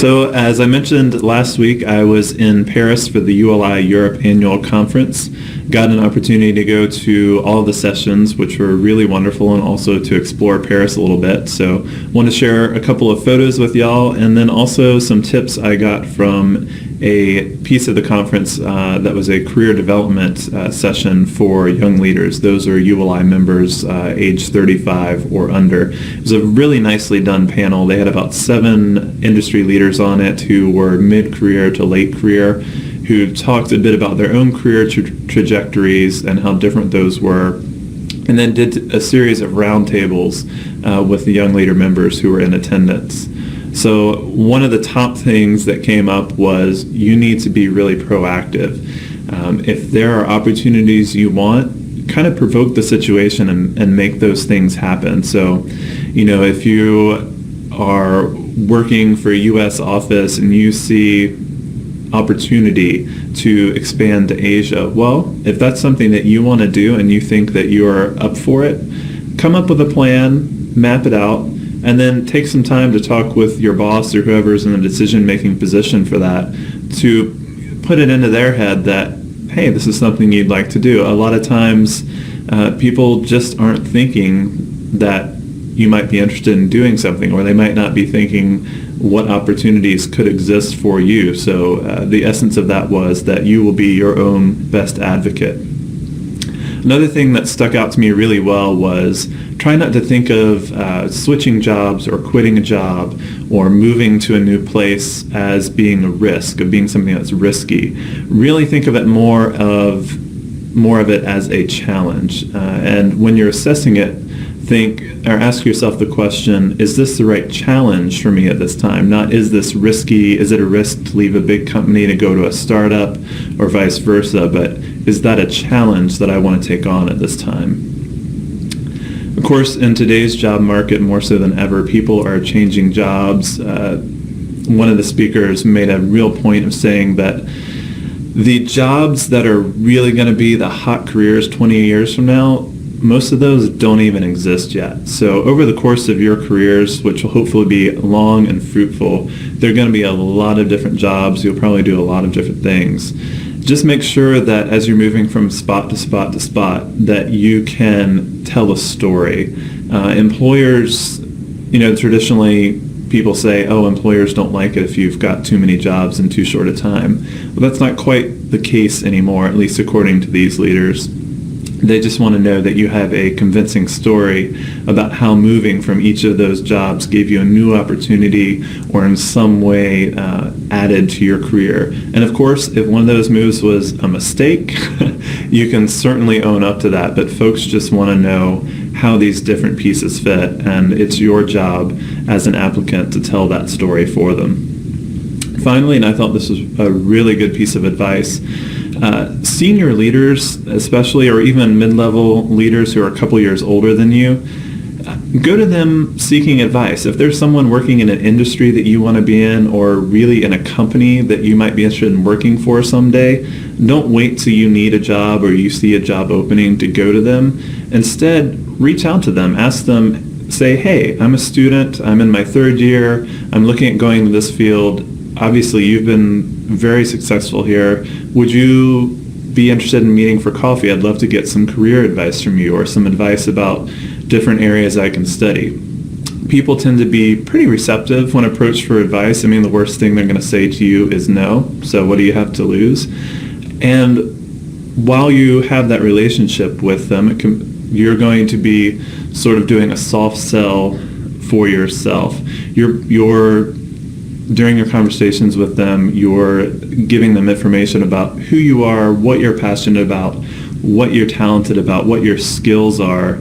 So as I mentioned last week, I was in Paris for the ULI Europe Annual Conference. Got an opportunity to go to all of the sessions, which were really wonderful, and also to explore Paris a little bit. So want to share a couple of photos with y'all, and then also some tips I got from a piece of the conference that was a career development session for young leaders. Those are ULI members age 35 or under. It was a really nicely done panel. They had about 7 industry leaders on it who were mid-career to late career, who talked a bit about their own career trajectories and how different those were, and then did a series of roundtables with the young leader members who were in attendance. So one of the top things that came up was you need to be really proactive. If there are opportunities you want, kind of provoke the situation and make those things happen. So, if you are working for a U.S. office and you see opportunity to expand to Asia, well, if that's something that you want to do and you think that you're up for it, come up with a plan, map it out, and then take some time to talk with your boss or whoever's in the decision-making position for that to put it into their head that, hey, this is something you'd like to do. A lot of times people just aren't thinking that you might be interested in doing something, or they might not be thinking what opportunities could exist for you. So the essence of that was that you will be your own best advocate. Another thing that stuck out to me really well was try not to think of switching jobs or quitting a job or moving to a new place as being a risk, of being something that's risky. Really think of it more of it as a challenge. And when you're assessing it, think or ask yourself the question, is this the right challenge for me at this time? Not, is this risky? Is it a risk to leave a big company to go to a startup or vice versa? But is that a challenge that I want to take on at this time? Of course, in today's job market, more so than ever, people are changing jobs. One of the speakers made a real point of saying that the jobs that are really going to be the hot careers 20 years from now, most of those don't even exist yet. So over the course of your careers, which will hopefully be long and fruitful, there are going to be a lot of different jobs. You'll probably do a lot of different things. Just make sure that as you're moving from spot to spot to spot, that you can tell a story. Employers, traditionally people say, oh, employers don't like it if you've got too many jobs in too short a time. Well, that's not quite the case anymore, at least according to these leaders. They just want to know that you have a convincing story about how moving from each of those jobs gave you a new opportunity or in some way added to your career. And of course, if one of those moves was a mistake, you can certainly own up to that. But folks just want to know how these different pieces fit, and it's your job as an applicant to tell that story for them. Finally, and I thought this was a really good piece of advice, senior leaders, especially, or even mid-level leaders who are a couple years older than you, go to them seeking advice. If there's someone working in an industry that you want to be in, or really in a company that you might be interested in working for someday, don't wait till you need a job or you see a job opening to go to them. Instead, reach out to them. Ask them, say, hey, I'm a student, I'm in my 3rd year, I'm looking at going to this field. Obviously, you've been very successful here. Would you be interested in meeting for coffee? I'd love to get some career advice from you or some advice about different areas I can study. People tend to be pretty receptive when approached for advice. I mean, the worst thing they're going to say to you is no, so what do you have to lose? And while you have that relationship with them, you're going to be sort of doing a soft sell for yourself. During your conversations with them, you're giving them information about who you are, what you're passionate about, what you're talented about, what your skills are,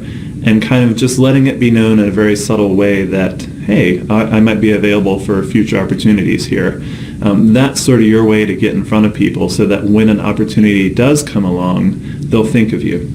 and kind of just letting it be known in a very subtle way that, hey, I might be available for future opportunities here. That's sort of your way to get in front of people so that when an opportunity does come along, they'll think of you.